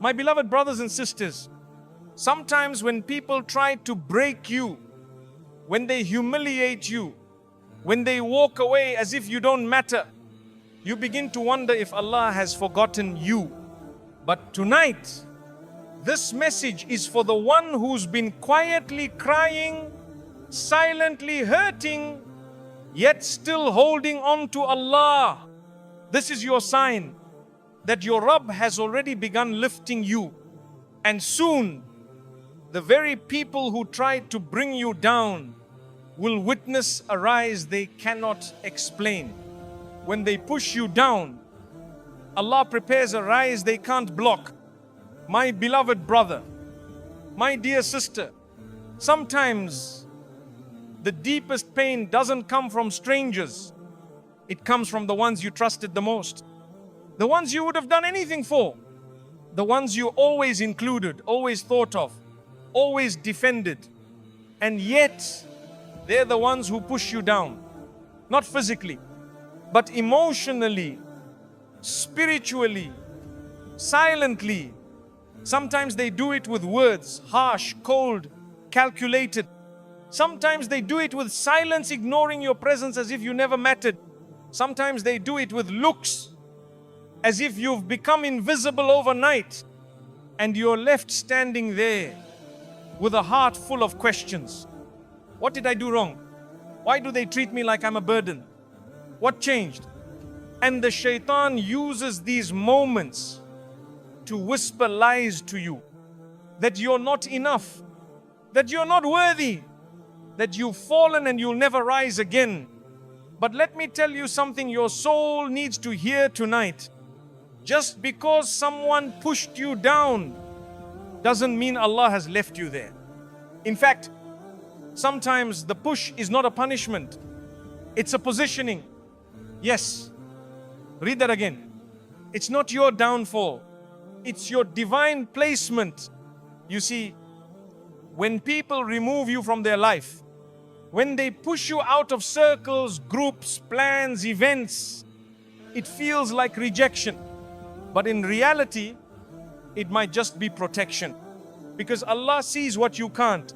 My beloved brothers and sisters, sometimes when people try to break you, when they humiliate you, when they walk away as if you don't matter, you begin to wonder if Allah has forgotten you. But tonight, this message is for the one who's been quietly crying, silently hurting, yet still holding on to Allah. This is your sign that your Rabb has already begun lifting you. And soon, the very people who tried to bring you down will witness a rise they cannot explain. When they push you down, Allah prepares a rise they can't block. My beloved brother, my dear sister, sometimes the deepest pain doesn't come from strangers. It comes from the ones you trusted the most. The ones you would have done anything for. The ones you always included, always thought of, always defended. And yet, they're the ones who push you down. Not physically, but emotionally, spiritually, silently. Sometimes they do it with words, harsh, cold, calculated. Sometimes they do it with silence, ignoring your presence as if you never mattered. Sometimes they do it with looks, as if you've become invisible overnight, and you're left standing there with a heart full of questions. What did I do wrong? Why do they treat me like I'm a burden? What changed? And the shaitan uses these moments to whisper lies to you, that you're not enough, that you're not worthy, that you've fallen and you'll never rise again. But let me tell you something your soul needs to hear tonight. Just because someone pushed you down doesn't mean Allah has left you there. In fact, sometimes the push is not a punishment, it's a positioning. Yes, read that again. It's not your downfall, it's your divine placement. You see, when people remove you from their life, when they push you out of circles, groups, plans, events, it feels like rejection. But in reality, it might just be protection. Because Allah sees what you can't.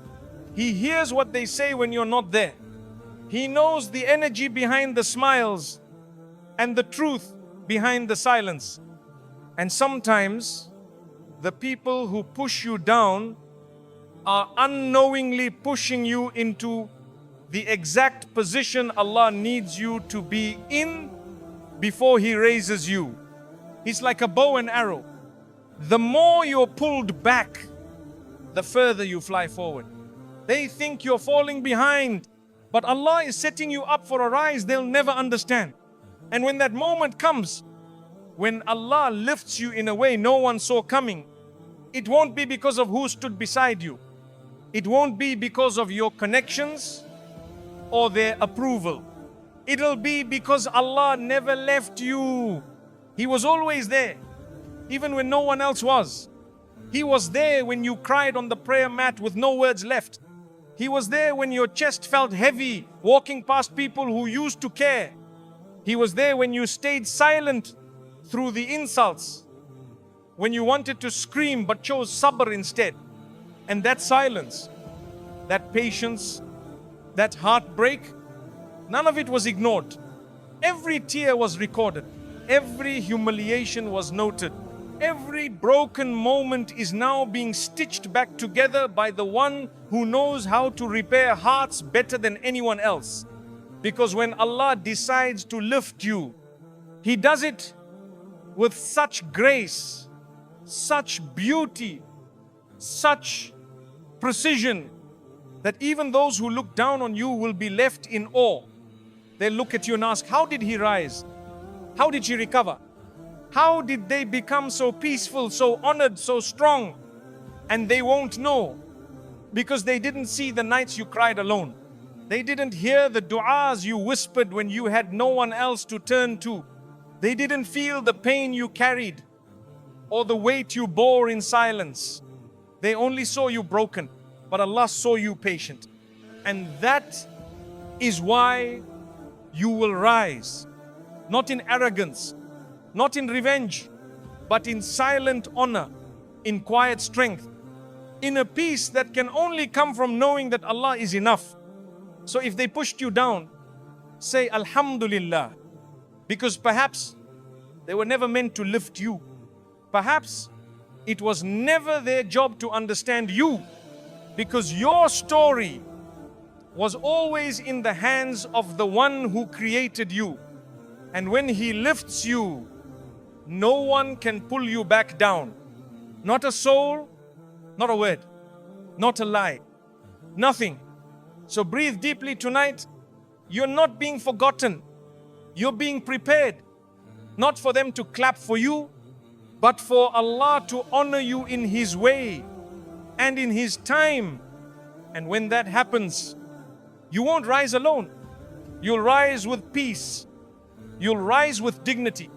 He hears what they say when you're not there. He knows the energy behind the smiles and the truth behind the silence. And sometimes the people who push you down are unknowingly pushing you into the exact position Allah needs you to be in before He raises you. It's like a bow and arrow. The more you're pulled back, the further you fly forward. They think you're falling behind, but Allah is setting you up for a rise they'll never understand. And when that moment comes, when Allah lifts you in a way no one saw coming, it won't be because of who stood beside you. It won't be because of your connections or their approval. It'll be because Allah never left you. He was always there, even when no one else was. He was there when you cried on the prayer mat with no words left. He was there when your chest felt heavy, walking past people who used to care. He was there when you stayed silent through the insults, when you wanted to scream but chose sabr instead. And that silence, that patience, that heartbreak, none of it was ignored. Every tear was recorded. Every humiliation was noted. Every broken moment is now being stitched back together by the one who knows how to repair hearts better than anyone else. Because when Allah decides to lift you, He does it with such grace, such beauty, such precision, that even those who look down on you will be left in awe. They'll look at you and ask, how did he rise? How did she recover? How did they become so peaceful, so honored, so strong? And they won't know, because they didn't see the nights you cried alone. They didn't hear the du'as you whispered when you had no one else to turn to. They didn't feel the pain you carried or the weight you bore in silence. They only saw you broken, but Allah saw you patient. And that is why you will rise, not in arrogance, not in revenge, but in silent honor, in quiet strength, in a peace that can only come from knowing that Allah is enough. So if they pushed you down, say Alhamdulillah, because perhaps they were never meant to lift you. Perhaps it was never their job to understand you, because your story was always in the hands of the one who created you. And when He lifts you, no one can pull you back down. Not a soul, not a word, not a lie, nothing. So breathe deeply tonight. You're not being forgotten. You're being prepared. Not for them to clap for you, but for Allah to honor you in His way and in His time. And when that happens, you won't rise alone. You'll rise with peace. You'll rise with dignity.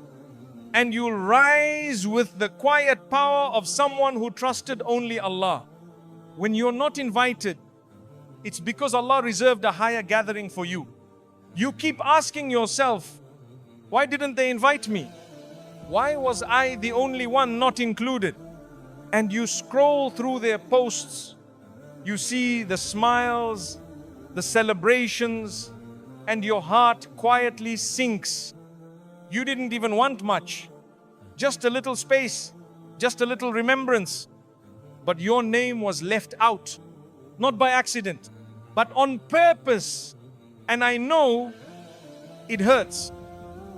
And you'll rise with the quiet power of someone who trusted only Allah. When you're not invited, it's because Allah reserved a higher gathering for you. You keep asking yourself, why didn't they invite me? Why was I the only one not included? And you scroll through their posts, you see the smiles, the celebrations, and your heart quietly sinks. You didn't even want much, just a little space, just a little remembrance. But your name was left out, not by accident, but on purpose. And I know it hurts,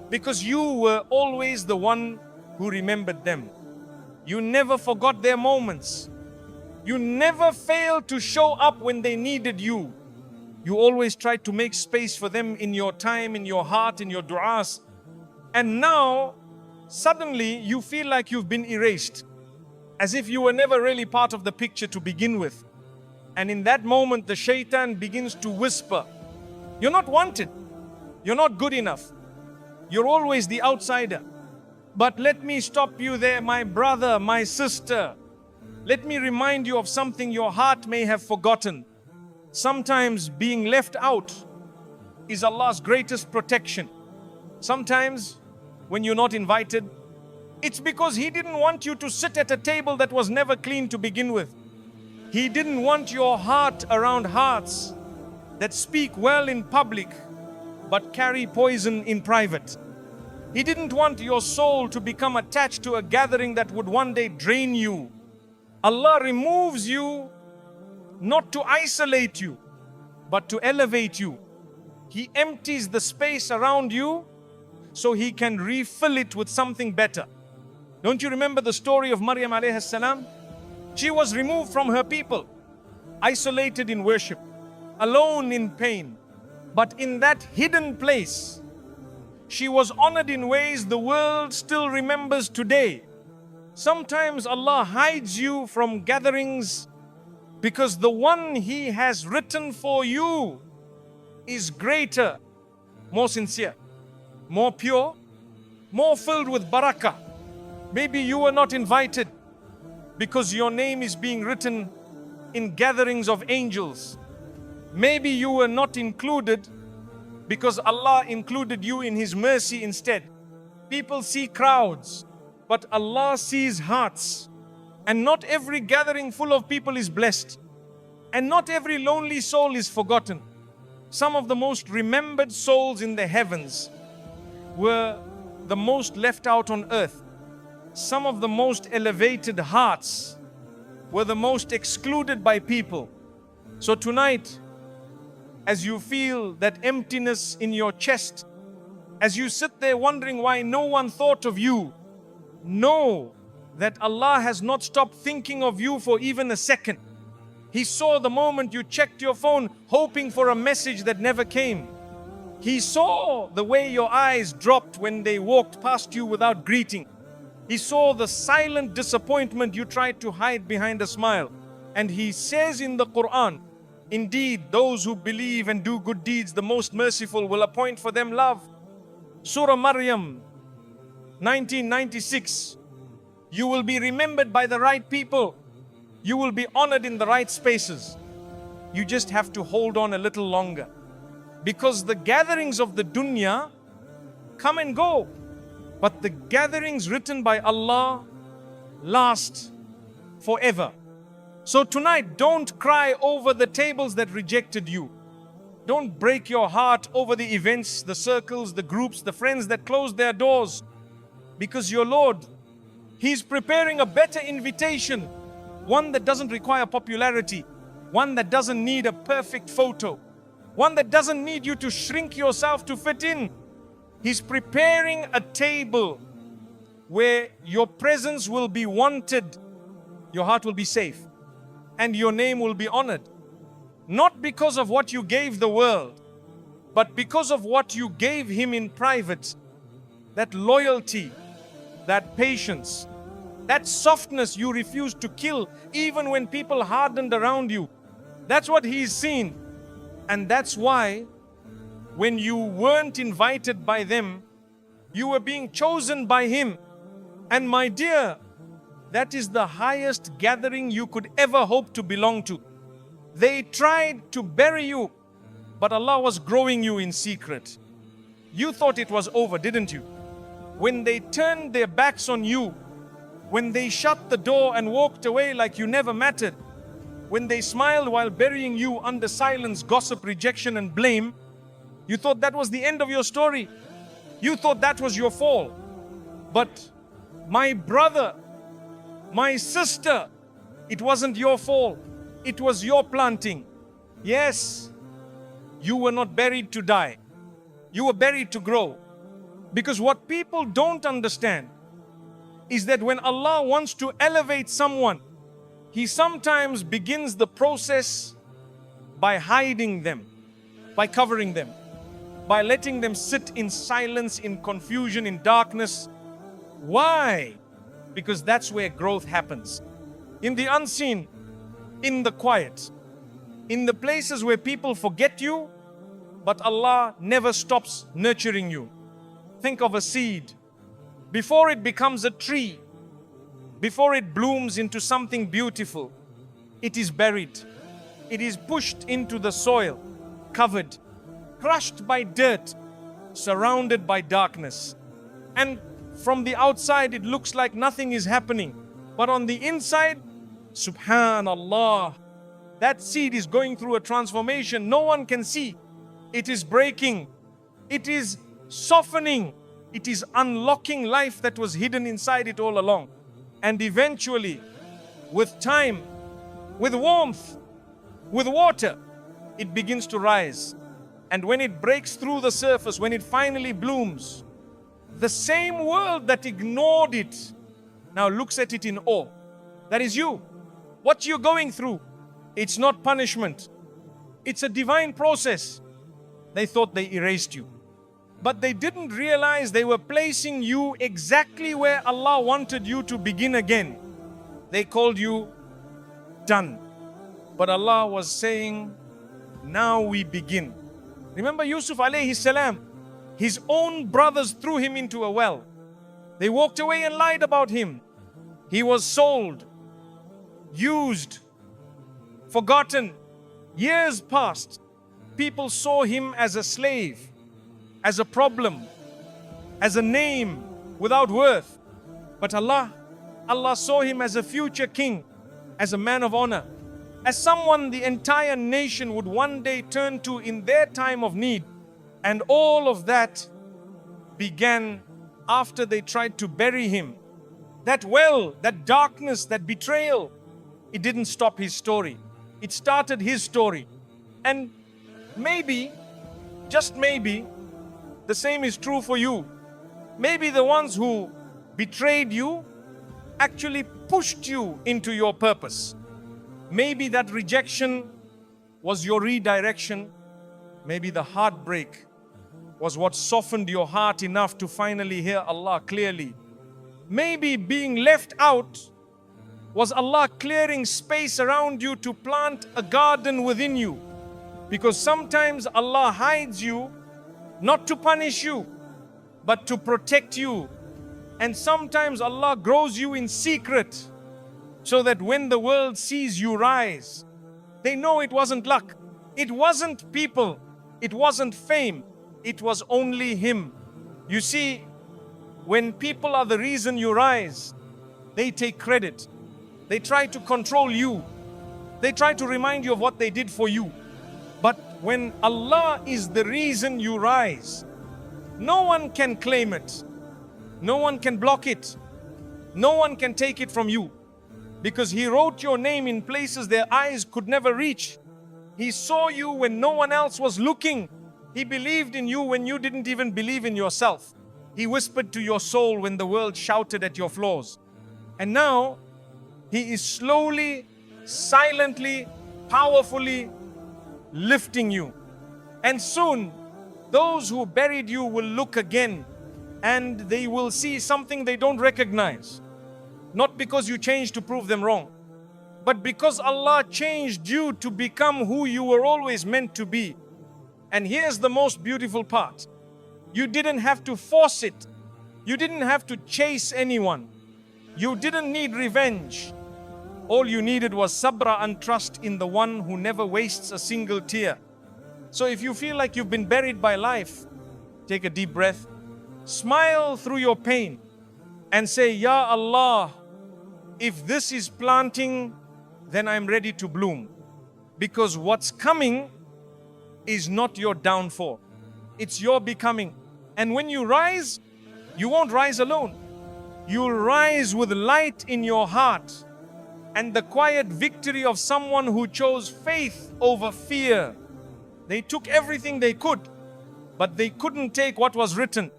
because you were always the one who remembered them. You never forgot their moments. You never failed to show up when they needed you. You always tried to make space for them in your time, in your heart, in your du'as. And now, suddenly, you feel like you've been erased, as if you were never really part of the picture to begin with. And in that moment, the shaitan begins to whisper, you're not wanted. You're not good enough. You're always the outsider. But let me stop you there, my brother, my sister. Let me remind you of something your heart may have forgotten. Sometimes being left out is Allah's greatest protection. Sometimes when you're not invited, it's because He didn't want you to sit at a table that was never clean to begin with. He didn't want your heart around hearts that speak well in public but carry poison in private. He didn't want your soul to become attached to a gathering that would one day drain you. Allah removes you not to isolate you, but to elevate you. He empties the space around you so He can refill it with something better. Don't you remember the story of Maryam alayhi salam? She was removed from her people, isolated in worship, alone in pain. But in that hidden place, she was honored in ways the world still remembers today. Sometimes Allah hides you from gatherings because the one He has written for you is greater, more sincere, more pure, more filled with barakah. Maybe you were not invited because your name is being written in gatherings of angels. Maybe you were not included because Allah included you in His mercy instead. People see crowds, but Allah sees hearts. And not every gathering full of people is blessed. And not every lonely soul is forgotten. Some of the most remembered souls in the heavens were the most left out on earth. Some of the most elevated hearts were the most excluded by people. So tonight, as you feel that emptiness in your chest, as you sit there wondering why no one thought of you, know that Allah has not stopped thinking of you for even a second. He saw the moment you checked your phone hoping for a message that never came. He saw the way your eyes dropped when they walked past you without greeting. He saw the silent disappointment you tried to hide behind a smile. And He says in the Quran, indeed, those who believe and do good deeds, the most merciful will appoint for them love. Surah Maryam, 1996. You will be remembered by the right people. You will be honored in the right spaces. You just have to hold on a little longer. Because the gatherings of the dunya come and go. But the gatherings written by Allah last forever. So tonight, don't cry over the tables that rejected you. Don't break your heart over the events, the circles, the groups, the friends that closed their doors. Because your Lord, He's preparing a better invitation, one that doesn't require popularity, one that doesn't need a perfect photo, one that doesn't need you to shrink yourself to fit in. He's preparing a table where your presence will be wanted, your heart will be safe, and your name will be honored. Not because of what you gave the world, but because of what you gave Him in private. That loyalty, that patience, that softness you refused to kill even when people hardened around you. That's what He's seen. And that's why when you weren't invited by them, you were being chosen by Him. And my dear, that is the highest gathering you could ever hope to belong to. They tried to bury you, but Allah was growing you in secret. You thought it was over, didn't you? When they turned their backs on you, when they shut the door and walked away like you never mattered, when they smiled while burying you under silence, gossip, rejection and blame, you thought that was the end of your story. You thought that was your fall. But my brother, my sister, it wasn't your fall. It was your planting. Yes, you were not buried to die. You were buried to grow. Because what people don't understand is that when Allah wants to elevate someone, He sometimes begins the process by hiding them, by covering them, by letting them sit in silence, in confusion, in darkness. Why? Because that's where growth happens. In the unseen, in the quiet, in the places where people forget you, but Allah never stops nurturing you. Think of a seed. Before it becomes a tree, before it blooms into something beautiful, it is buried. It is pushed into the soil, covered, crushed by dirt, surrounded by darkness. And from the outside, it looks like nothing is happening. But on the inside, subhanallah, that seed is going through a transformation no one can see. It is breaking. It is softening. It is unlocking life that was hidden inside it all along. And eventually, with time, with warmth, with water, it begins to rise. And when it breaks through the surface, when it finally blooms, the same world that ignored it now looks at it in awe. That is you. What you're going through, it's not punishment. It's a divine process. They thought they erased you. But they didn't realize they were placing you exactly where Allah wanted you to begin again. They called you done. But Allah was saying, now we begin. Remember Yusuf alayhi salam, his own brothers threw him into a well. They walked away and lied about him. He was sold, used, forgotten. Years passed. People saw him as a slave, as a problem, as a name without worth. But Allah saw him as a future king, as a man of honor, as someone the entire nation would one day turn to in their time of need. And all of that began after they tried to bury him. That well, that darkness, that betrayal, it didn't stop his story. It started his story. And maybe, just maybe, the same is true for you. Maybe the ones who betrayed you actually pushed you into your purpose. Maybe that rejection was your redirection. Maybe the heartbreak was what softened your heart enough to finally hear Allah clearly. Maybe being left out was Allah clearing space around you to plant a garden within you. Because sometimes Allah hides you not to punish you, but to protect you. And sometimes Allah grows you in secret so that when the world sees you rise, they know it wasn't luck, it wasn't people, it wasn't fame, it was only Him. You see, when people are the reason you rise, they take credit. They try to control you. They try to remind you of what they did for you. But when Allah is the reason you rise, no one can claim it. No one can block it. No one can take it from you. Because He wrote your name in places their eyes could never reach. He saw you when no one else was looking. He believed in you when you didn't even believe in yourself. He whispered to your soul when the world shouted at your flaws. And now, He is slowly, silently, powerfully lifting you. And soon, those who buried you will look again and they will see something they don't recognize. Not because you changed to prove them wrong, but because Allah changed you to become who you were always meant to be. And here's the most beautiful part. You didn't have to force it. You didn't have to chase anyone. You didn't need revenge. All you needed was sabra and trust in the one who never wastes a single tear. So if you feel like you've been buried by life, take a deep breath, smile through your pain and say, Ya Allah, if this is planting, then I'm ready to bloom. Because what's coming is not your downfall. It's your becoming. And when you rise, you won't rise alone. You'll rise with light in your heart and the quiet victory of someone who chose faith over fear. They took everything they could, but they couldn't take what was written.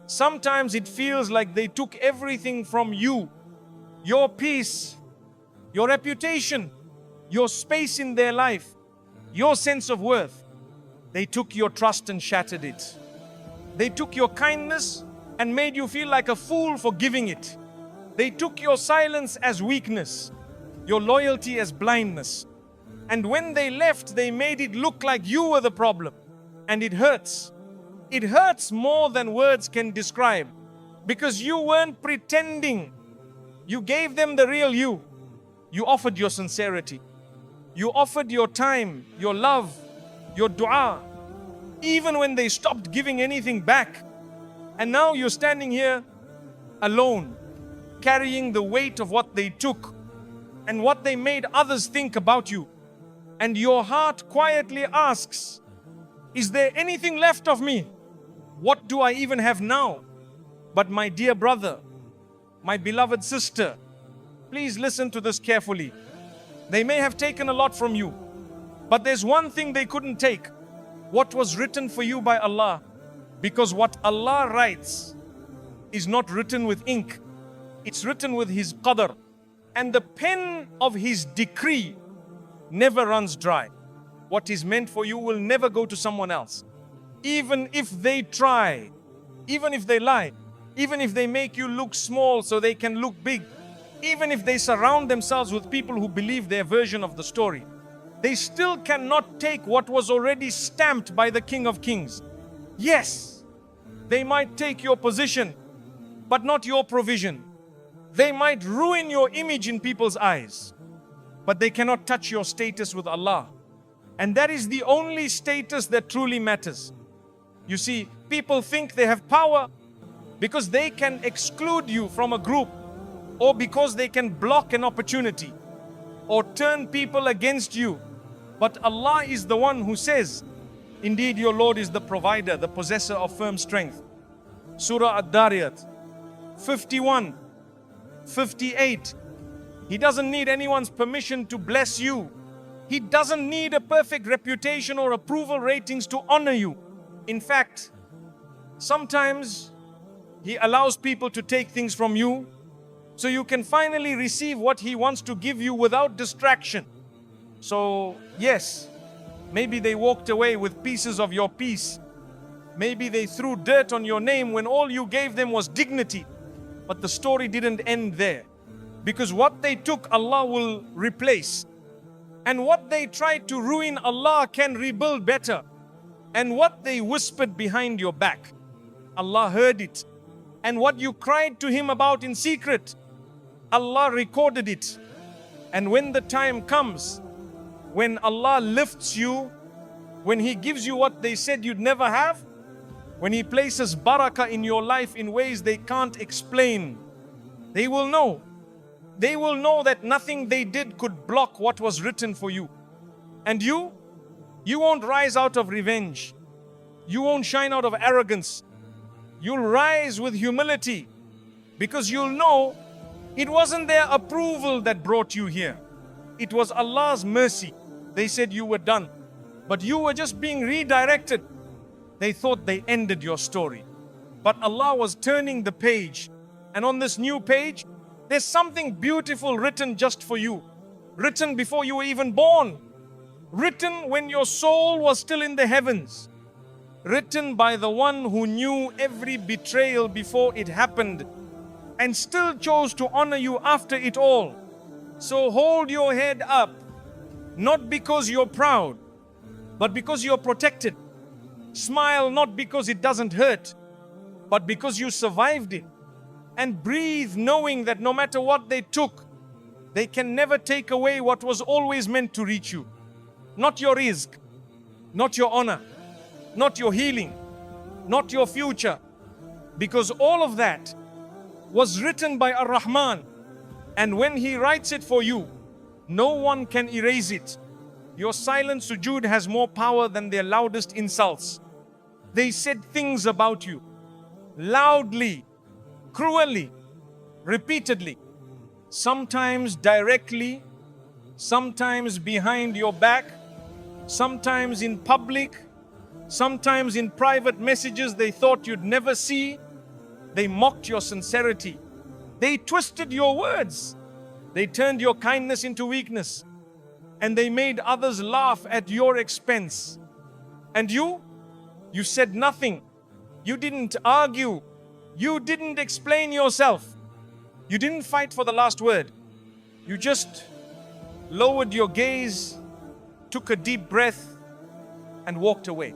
Sometimes it feels like they took everything from you. Your peace, your reputation, your space in their life, your sense of worth. They took your trust and shattered it. They took your kindness and made you feel like a fool for giving it. They took your silence as weakness, your loyalty as blindness. And when they left, they made it look like you were the problem. And it hurts. It hurts more than words can describe. Because you weren't pretending. You gave them the real you. You offered your sincerity. You offered your time, your love, your dua. Even when they stopped giving anything back. And now you're standing here alone, carrying the weight of what they took and what they made others think about you. And your heart quietly asks, is there anything left of me? What do I even have now? But my dear brother, my beloved sister, please listen to this carefully. They may have taken a lot from you, but there's one thing they couldn't take. What was written for you by Allah. Because what Allah writes is not written with ink. It's written with His qadr. And the pen of His decree never runs dry. What is meant for you will never go to someone else. Even if they try, even if they lie, even if they make you look small so they can look big, even if they surround themselves with people who believe their version of the story, they still cannot take what was already stamped by the King of Kings. Yes, they might take your position, but not your provision. They might ruin your image in people's eyes, but they cannot touch your status with Allah. And that is the only status that truly matters. You see, people think they have power because they can exclude you from a group, or because they can block an opportunity, or turn people against you. But Allah is the one who says, indeed your Lord is the provider, the possessor of firm strength. Surah Ad-Dariyat 51, 58. He doesn't need anyone's permission to bless you. He doesn't need a perfect reputation or approval ratings to honor you. In fact, sometimes He allows people to take things from you so you can finally receive what He wants to give you without distraction. So yes, maybe they walked away with pieces of your peace. Maybe they threw dirt on your name when all you gave them was dignity. But the story didn't end there. Because what they took, Allah will replace. And what they tried to ruin, Allah can rebuild better. And what they whispered behind your back, Allah heard it. And what you cried to Him about in secret, Allah recorded it. And when the time comes, when Allah lifts you, when He gives you what they said you'd never have, when He places barakah in your life in ways they can't explain, they will know They will know that nothing they did could block what was written for you. And you won't rise out of revenge. You won't shine out of arrogance. You'll rise with humility, because you'll know it wasn't their approval that brought you here. It was Allah's mercy. They said you were done, but you were just being redirected. They thought they ended your story, but Allah was turning the page. And on this new page, there's something beautiful written just for you. Written before you were even born. Written when your soul was still in the heavens. Written by the one who knew every betrayal before it happened and still chose to honor you after it all. So hold your head up, not because you're proud, but because you're protected. Smile not because it doesn't hurt, but because you survived it. And breathe knowing that no matter what they took, they can never take away what was always meant to reach you. Not your rizq, not your honor, not your healing, not your future. Because all of that was written by Ar-Rahman. And when He writes it for you, no one can erase it. Your silent sujood has more power than their loudest insults. They said things about you, loudly, cruelly, repeatedly, sometimes directly, sometimes behind your back, sometimes in public, sometimes in private messages they thought you'd never see. They mocked your sincerity. They twisted your words. They turned your kindness into weakness. And they made others laugh at your expense. And you said nothing. You didn't argue. You didn't explain yourself. You didn't fight for the last word. You just lowered your gaze, took a deep breath, and walked away.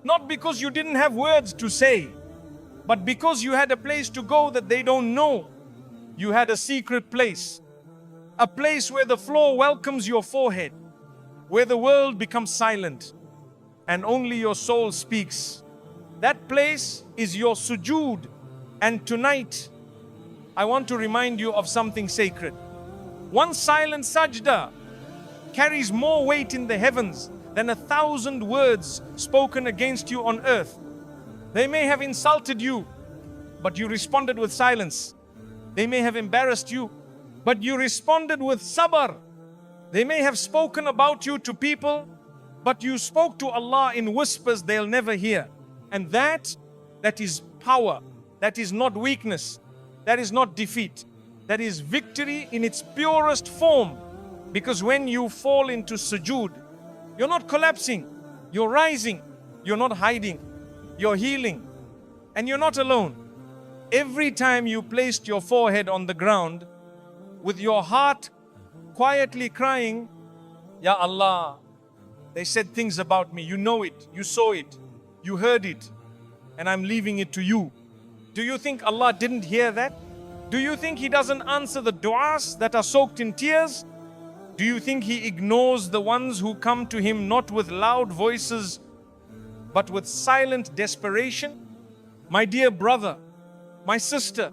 Not because you didn't have words to say, but because you had a place to go that they don't know. You had a secret place. A place where the floor welcomes your forehead, where the world becomes silent, and only your soul speaks. That place is your sujood. And tonight, I want to remind you of something sacred. One silent sajda carries more weight in the heavens than 1,000 words spoken against you on earth. They may have insulted you, but you responded with silence. They may have embarrassed you, but you responded with sabr. They may have spoken about you to people, but you spoke to Allah in whispers they'll never hear. And that is power. That is not weakness. That is not defeat. That is victory in its purest form. Because when you fall into sujood, you're not collapsing. You're rising. You're not hiding. You're healing. And you're not alone. Every time you placed your forehead on the ground, with your heart quietly crying, Ya Allah, they said things about me. You know it. You saw it. You heard it. And I'm leaving it to you. Do you think Allah didn't hear that? Do you think He doesn't answer the du'as that are soaked in tears? Do you think He ignores the ones who come to Him not with loud voices, but with silent desperation? My dear brother, my sister,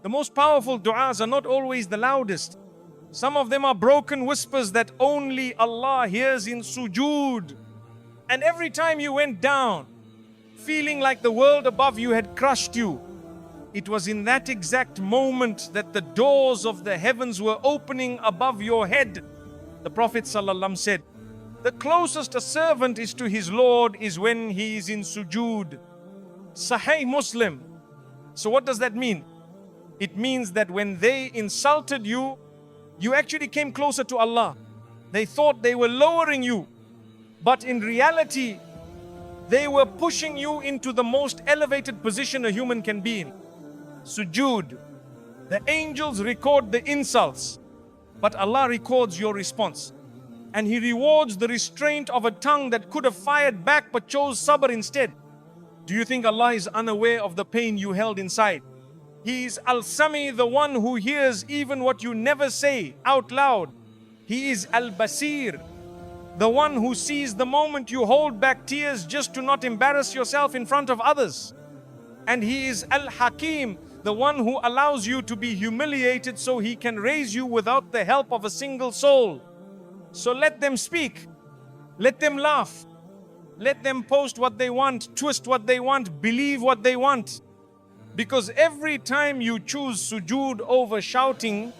the most powerful du'as are not always the loudest. Some of them are broken whispers that only Allah hears in sujood. And every time you went down, feeling like the world above you had crushed you, it was in that exact moment that the doors of the heavens were opening above your head. The Prophet ﷺ said, the closest a servant is to his Lord is when he is in sujood. Sahih Muslim. So what does that mean? It means that when they insulted you, you actually came closer to Allah. They thought they were lowering you, but in reality, they were pushing you into the most elevated position a human can be in. Sujood. The angels record the insults, but Allah records your response. And He rewards the restraint of a tongue that could have fired back but chose sabr instead. Do you think Allah is unaware of the pain you held inside? He is Al-Sami, the one who hears even what you never say out loud. He is Al-Basir, the one who sees the moment you hold back tears just to not embarrass yourself in front of others. And He is Al-Hakim, the one who allows you to be humiliated so He can raise you without the help of a single soul. So let them speak, let them laugh, let them post what they want, twist what they want, believe what they want. Because every time you choose sujood over shouting,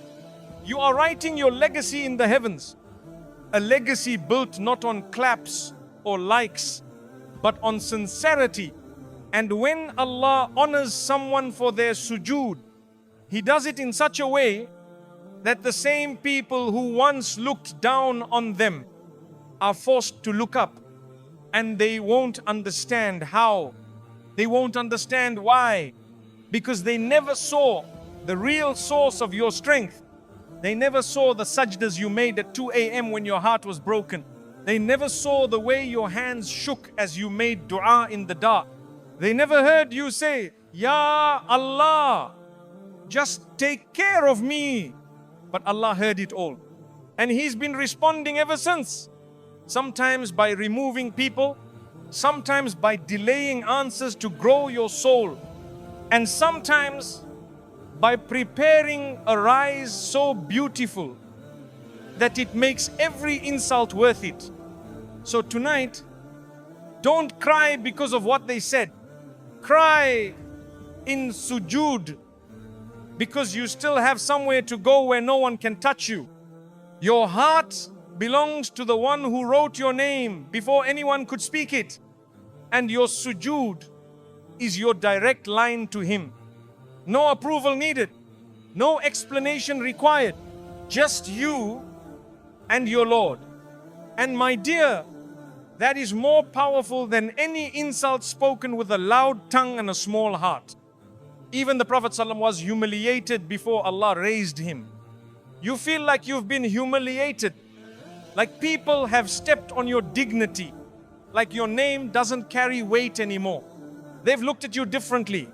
you are writing your legacy in the heavens. A legacy built not on claps or likes, but on sincerity. And when Allah honors someone for their sujood, He does it in such a way that the same people who once looked down on them are forced to look up, and they won't understand how, they won't understand why, because they never saw the real source of your strength. They never saw the sajdas you made at 2 a.m. when your heart was broken. They never saw the way your hands shook as you made dua in the dark. They never heard you say, Ya Allah, just take care of me. But Allah heard it all. And He's been responding ever since. Sometimes by removing people, sometimes by delaying answers to grow your soul, and sometimes by preparing a rise so beautiful that it makes every insult worth it. So tonight, don't cry because of what they said. Cry in sujood, because you still have somewhere to go where no one can touch you. Your heart belongs to the one who wrote your name before anyone could speak it. And your sujood is your direct line to Him. No approval needed, no explanation required. Just you and your Lord. And my dear, that is more powerful than any insult spoken with a loud tongue and a small heart. Even the Prophet ﷺ was humiliated before Allah raised him. You feel like you've been humiliated, like people have stepped on your dignity, like your name doesn't carry weight anymore. They've looked at you differently,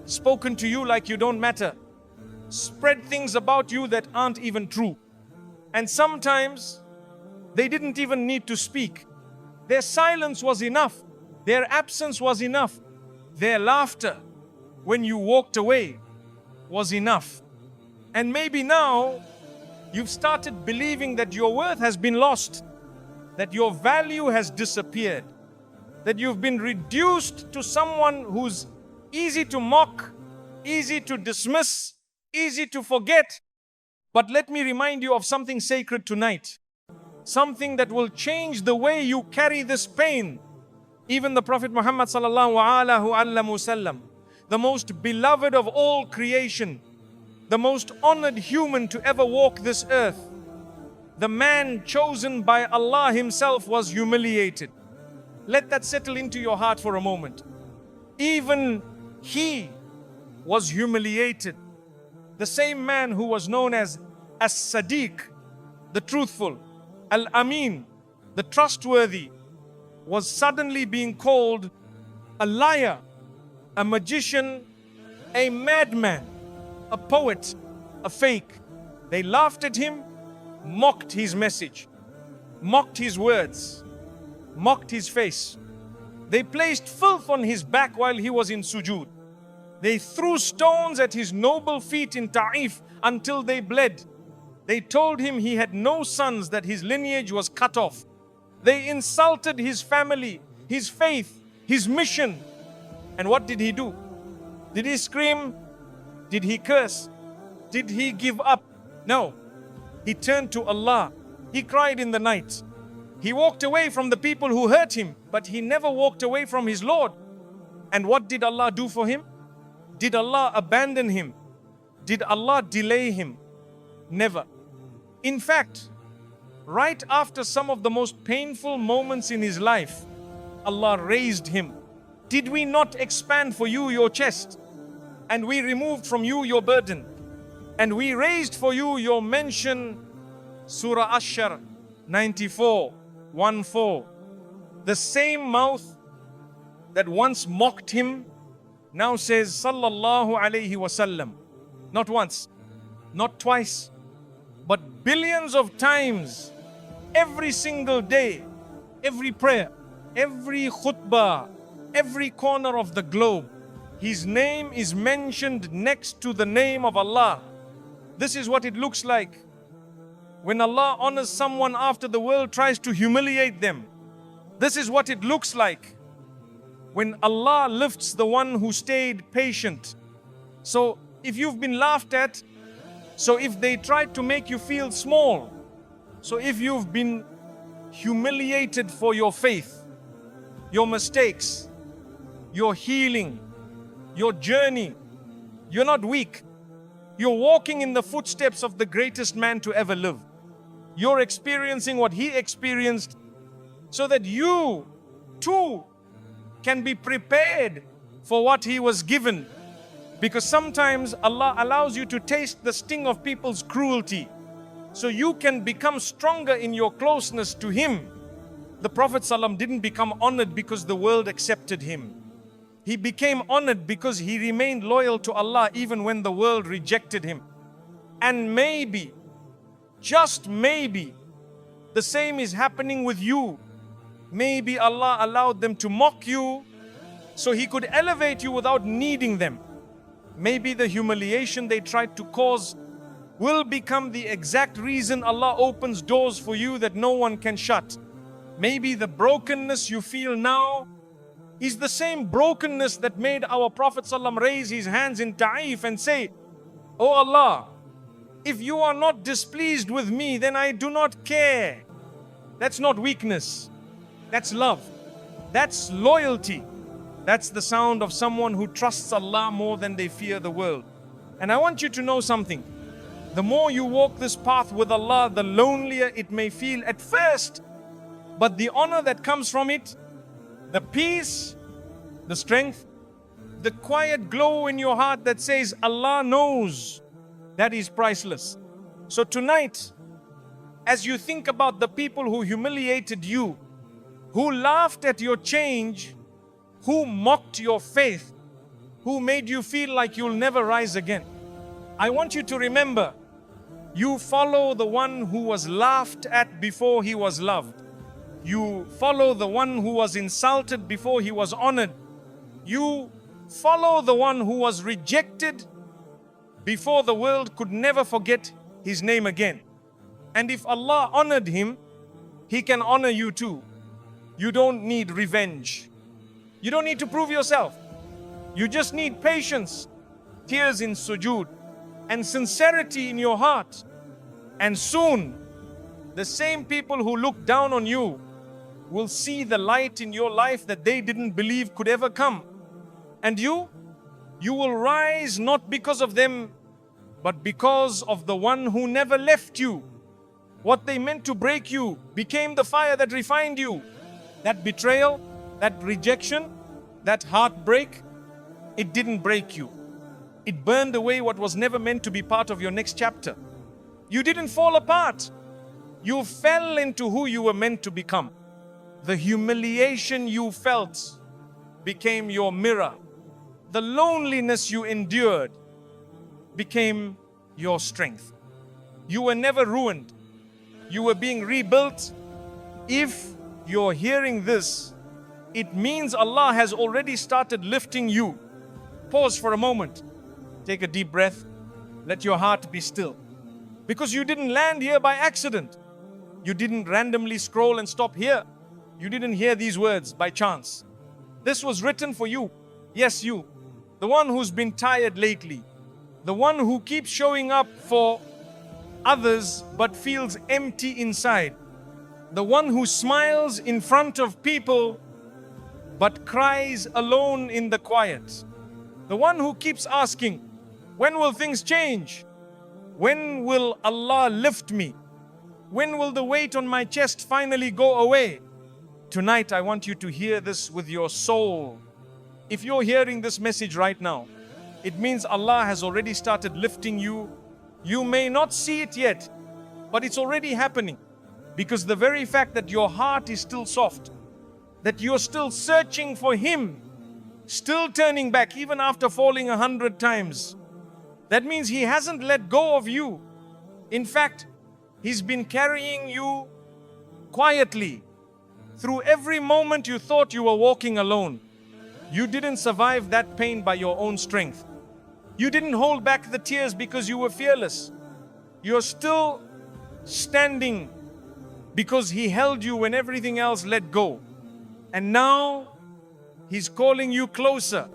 spoken to you like you don't matter, spread things about you that aren't even true. And sometimes they didn't even need to speak. Their silence was enough. Their absence was enough. Their laughter when you walked away was enough. And maybe now you've started believing that your worth has been lost, that your value has disappeared, that you've been reduced to someone who's easy to mock, easy to dismiss, easy to forget. But let me remind you of something sacred tonight. Something that will change the way you carry this pain. Even the Prophet Muhammad sallallahu alaihi wasallam, the most beloved of all creation, the most honored human to ever walk this earth, the man chosen by Allah Himself, was humiliated. Let that settle into your heart for a moment. Even he was humiliated. The same man who was known as As-Sadiq, the truthful, Al-Amin, the trustworthy, was suddenly being called a liar, a magician, a madman, a poet, a fake. They laughed at him, mocked his message, mocked his words, mocked his face. They placed filth on his back while he was in sujood. They threw stones at his noble feet in Ta'if until they bled. They told him he had no sons, that his lineage was cut off. They insulted his family, his faith, his mission. And what did he do? Did he scream? Did he curse? Did he give up? No. He turned to Allah. He cried in the night. He walked away from the people who hurt him, but he never walked away from his Lord. And what did Allah do for him? Did Allah abandon him? Did Allah delay him? Never. In fact, right after some of the most painful moments in his life, Allah raised him. Did we not expand for you your chest? And we removed from you your burden. And we raised for you your mention. Surah Ash-Shar 94:14. The same mouth that once mocked him now says Sallallahu Alaihi Wasallam. Not once, not twice, but billions of times, every single day, every prayer, every khutbah, every corner of the globe. His name is mentioned next to the name of Allah. This is what it looks like when Allah honors someone after the world tries to humiliate them. This is what it looks like when Allah lifts the one who stayed patient. So if you've been laughed at, so if they tried to make you feel small, so if you've been humiliated for your faith, your mistakes, your healing, your journey, you're not weak. You're walking in the footsteps of the greatest man to ever live. You're experiencing what he experienced so that you too can be prepared for what he was given. Because sometimes Allah allows you to taste the sting of people's cruelty so you can become stronger in your closeness to him. The Prophet ﷺ didn't become honored because the world accepted him. He became honored because he remained loyal to Allah even when the world rejected him. And maybe, just maybe, the same is happening with you. Maybe Allah allowed them to mock you so He could elevate you without needing them. Maybe the humiliation they tried to cause will become the exact reason Allah opens doors for you that no one can shut. Maybe the brokenness you feel now is the same brokenness that made our Prophet ﷺ raise his hands in Ta'if and say, "Oh Allah, if you are not displeased with me, then I do not care." That's not weakness. That's love. That's loyalty. That's the sound of someone who trusts Allah more than they fear the world. And I want you to know something. The more you walk this path with Allah, the lonelier it may feel at first. But the honor that comes from it, the peace, the strength, the quiet glow in your heart that says Allah knows, that is priceless. So tonight, as you think about the people who humiliated you, who laughed at your change, who mocked your faith, who made you feel like you'll never rise again, I want you to remember, you follow the one who was laughed at before he was loved. You follow the one who was insulted before he was honored. You follow the one who was rejected before the world could never forget his name again. And if Allah honored him, He can honor you too. You don't need revenge. You don't need to prove yourself. You just need patience, tears in sujood, and sincerity in your heart. And soon, the same people who look down on you will see the light in your life that they didn't believe could ever come. And you will rise not because of them, but because of the one who never left you. What they meant to break you became the fire that refined you. That betrayal, that rejection, that heartbreak, it didn't break you. It burned away what was never meant to be part of your next chapter. You didn't fall apart. You fell into who you were meant to become. The humiliation you felt became your mirror. The loneliness you endured became your strength. You were never ruined. You were being rebuilt. If you're hearing this, it means Allah has already started lifting you. Pause for a moment. Take a deep breath. Let your heart be still. Because you didn't land here by accident. You didn't randomly scroll and stop here. You didn't hear these words by chance. This was written for you. Yes, you. The one who's been tired lately. The one who keeps showing up for others but feels empty inside. The one who smiles in front of people but cries alone in the quiet. The one who keeps asking, when will things change? When will Allah lift me? When will the weight on my chest finally go away? Tonight I want you to hear this with your soul. If you're hearing this message right now, it means Allah has already started lifting you. You may not see it yet, but it's already happening. Because the very fact that your heart is still soft, that you're still searching for Him, still turning back even after falling 100 times, that means He hasn't let go of you. In fact, He's been carrying you quietly through every moment you thought you were walking alone. You didn't survive that pain by your own strength. You didn't hold back the tears because you were fearless. You're still standing because He held you when everything else let go. And now He's calling you closer.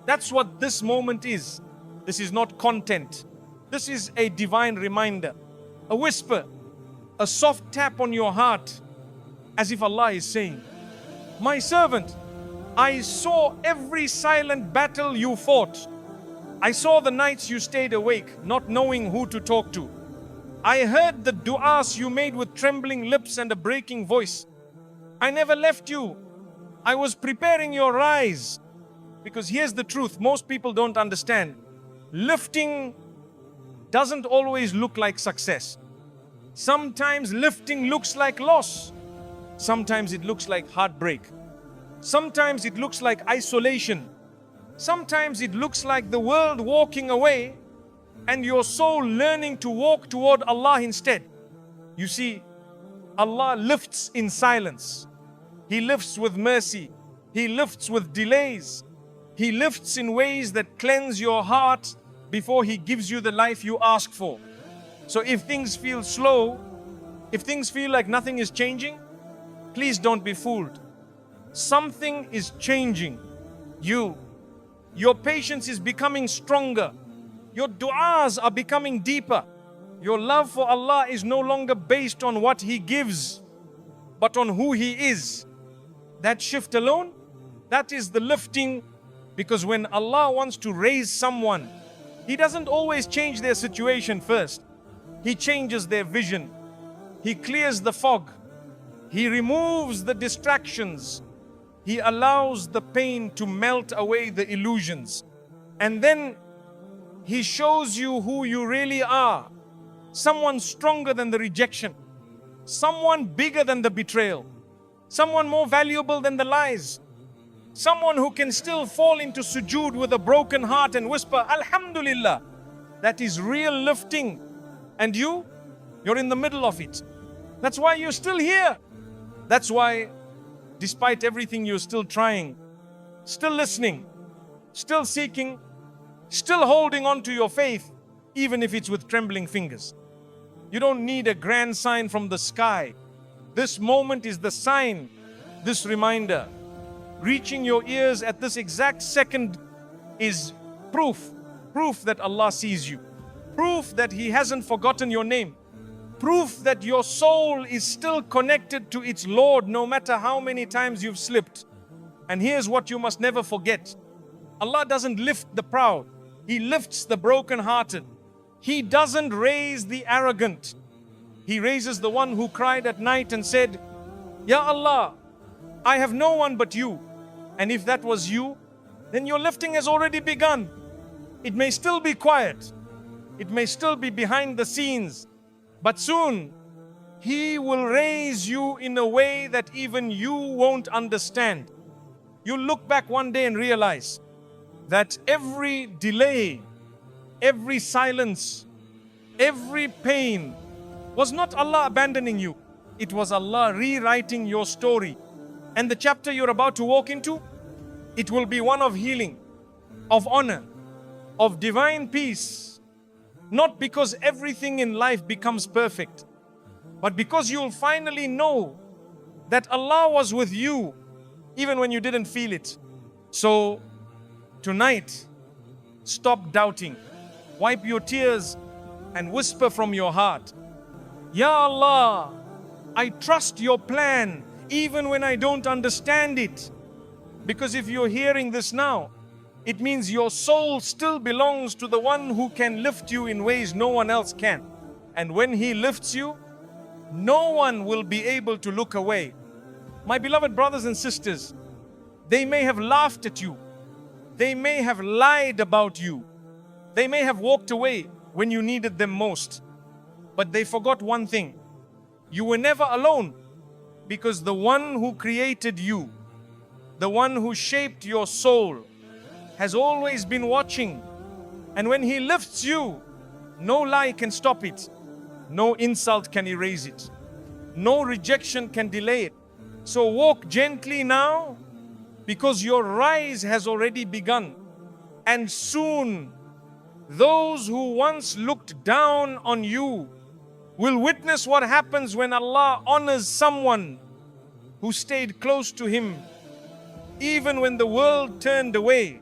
That's what this moment is. This is not content. This is a divine reminder, a whisper, a soft tap on your heart, as if Allah is saying, "My servant, I saw every silent battle you fought. I saw the nights you stayed awake, not knowing who to talk to. I heard the du'as you made with trembling lips and a breaking voice. I never left you. I was preparing your rise." Because here's the truth, most people don't understand. Lifting doesn't always look like success. Sometimes lifting looks like loss. Sometimes it looks like heartbreak. Sometimes it looks like isolation. Sometimes it looks like the world walking away and your soul learning to walk toward Allah instead. You see, Allah lifts in silence. He lifts with mercy. He lifts with delays. He lifts in ways that cleanse your heart before He gives you the life you ask for. So if things feel slow, if things feel like nothing is changing, please don't be fooled. Something is changing. Your patience is becoming stronger. Your du'as are becoming deeper. Your love for Allah is no longer based on what He gives, but on who He is. That shift alone, that is the lifting. Because when Allah wants to raise someone, He doesn't always change their situation first. He changes their vision. He clears the fog. He removes the distractions. He allows the pain to melt away the illusions. And then He shows you who you really are. Someone stronger than the rejection. Someone bigger than the betrayal. Someone more valuable than the lies. Someone who can still fall into sujood with a broken heart and whisper, "Alhamdulillah." That is real lifting. And you're in the middle of it. That's why you're still here. That's why, despite everything, you're still trying, still listening, still seeking, still holding on to your faith, even if it's with trembling fingers. You don't need a grand sign from the sky. This moment is the sign, this reminder. Reaching your ears at this exact second is proof that Allah sees you. Proof that He hasn't forgotten your name. Proof that your soul is still connected to its Lord no matter how many times you've slipped. And here's what you must never forget. Allah doesn't lift the proud. He lifts the broken-hearted. He doesn't raise the arrogant. He raises the one who cried at night and said, "Ya Allah, I have no one but You." And if that was you, then your lifting has already begun. It may still be quiet. It may still be behind the scenes. But soon, He will raise you in a way that even you won't understand. You'll look back one day and realize that every delay, every silence, every pain was not Allah abandoning you. It was Allah rewriting your story. And the chapter you're about to walk into, it will be one of healing, of honor, of divine peace. Not because everything in life becomes perfect, but because you'll finally know that Allah was with you even when you didn't feel it. So tonight, stop doubting. Wipe your tears and whisper from your heart, "Ya Allah, I trust Your plan even when I don't understand it." Because if you're hearing this now, it means your soul still belongs to the one who can lift you in ways no one else can. And when He lifts you, no one will be able to look away. My beloved brothers and sisters, they may have laughed at you. They may have lied about you. They may have walked away when you needed them most. But they forgot one thing. You were never alone, because the one who created you, the one who shaped your soul, has always been watching. And when He lifts you, no lie can stop it. No insult can erase it. No rejection can delay it. So walk gently now because your rise has already begun. And soon, those who once looked down on you will witness what happens when Allah honors someone who stayed close to Him, even when the world turned away.